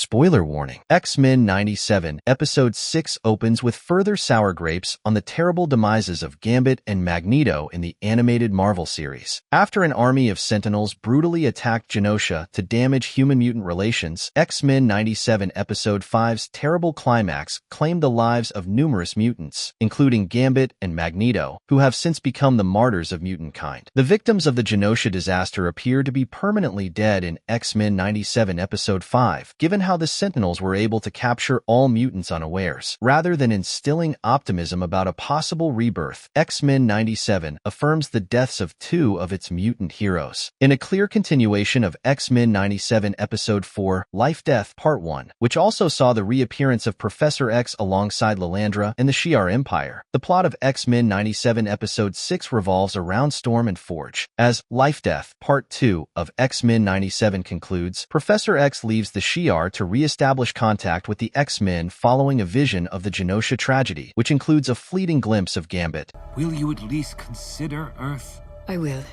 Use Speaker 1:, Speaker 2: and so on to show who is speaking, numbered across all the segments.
Speaker 1: Spoiler warning. X-Men 97, Episode 6 opens with further sour grapes on the terrible demises of Gambit and Magneto in the animated Marvel series. After an army of Sentinels brutally attacked Genosha to damage human-mutant relations, X-Men 97 Episode 5's terrible climax claimed the lives of numerous mutants, including Gambit and Magneto, who have since become the martyrs of mutantkind. The victims of the Genosha disaster appear to be permanently dead in X-Men 97 Episode 5, given how the Sentinels were able to capture all mutants unawares. Rather than instilling optimism about a possible rebirth, X-Men 97 affirms the deaths of two of its mutant heroes. In a clear continuation of X-Men 97 Episode 4, Life-Death Part 1, which also saw the reappearance of Professor X alongside Lilandra and the Shi'ar Empire, the plot of X-Men 97 Episode 6 revolves around Storm and Forge. As Life-Death Part 2 of X-Men 97 concludes, Professor X leaves the Shi'ar to re-establish contact with the X-Men following a vision of the Genosha tragedy, which includes a fleeting glimpse of Gambit.
Speaker 2: Will you at least consider Earth?
Speaker 3: I will.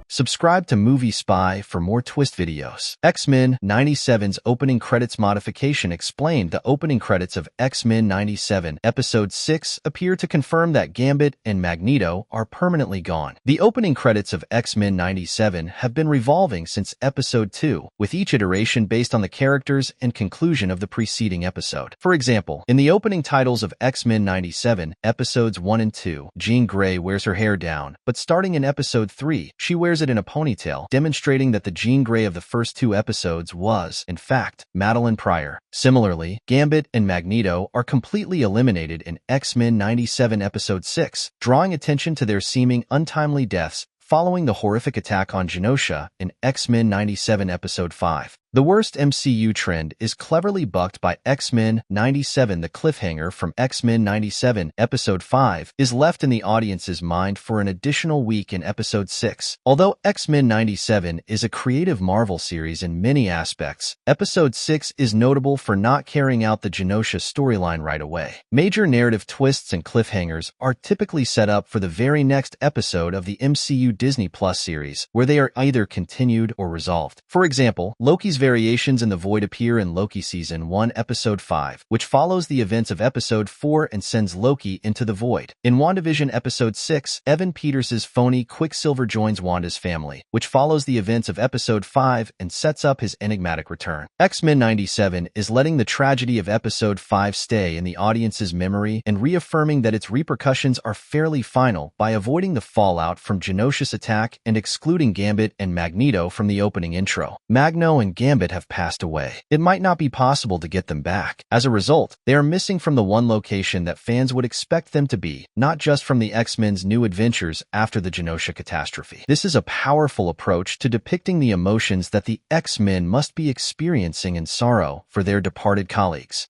Speaker 1: Subscribe to Movie Spy for more twist videos. X-Men 97's opening credits modification explained the opening credits of X-Men 97 Episode 6 appear to confirm that Gambit and Magneto are permanently gone. The opening credits of X-Men 97 have been revolving since Episode 2, with each iteration based on the characters and conclusion of the preceding episode. For example, in the opening titles of X-Men 97 Episodes 1 and 2, Jean Grey wears her hair down, but starting in Episode 3, she wears it in a ponytail, demonstrating that the Jean Grey of the first two episodes was, in fact, Madeline Pryor. Similarly, Gambit and Magneto are completely eliminated in X-Men 97 Episode 6, drawing attention to their seeming untimely deaths following the horrific attack on Genosha in X-Men 97 Episode 5. The worst MCU trend is cleverly bucked by X-Men 97. The cliffhanger from X-Men 97 Episode 5 is left in the audience's mind for an additional week in Episode 6. Although X-Men 97 is a creative Marvel series in many aspects, Episode 6 is notable for not carrying out the Genosha storyline right away. Major narrative twists and cliffhangers are typically set up for the very next episode of the MCU Disney Plus series, where they are either continued or resolved. For example, Loki's variations in the Void appear in Loki Season 1 Episode 5, which follows the events of Episode 4 and sends Loki into the Void. In WandaVision Episode 6, Evan Peters' phony Quicksilver joins Wanda's family, which follows the events of Episode 5 and sets up his enigmatic return. X-Men 97 is letting the tragedy of Episode 5 stay in the audience's memory and reaffirming that its repercussions are fairly final by avoiding the fallout from Genosha's attack and excluding Gambit and Magneto from the opening intro. Magno and Gambit have passed away. It might not be possible to get them back. As a result, they are missing from the one location that fans would expect them to be, not just from the X-Men's new adventures after the Genosha catastrophe. This is a powerful approach to depicting the emotions that the X-Men must be experiencing in sorrow for their departed colleagues.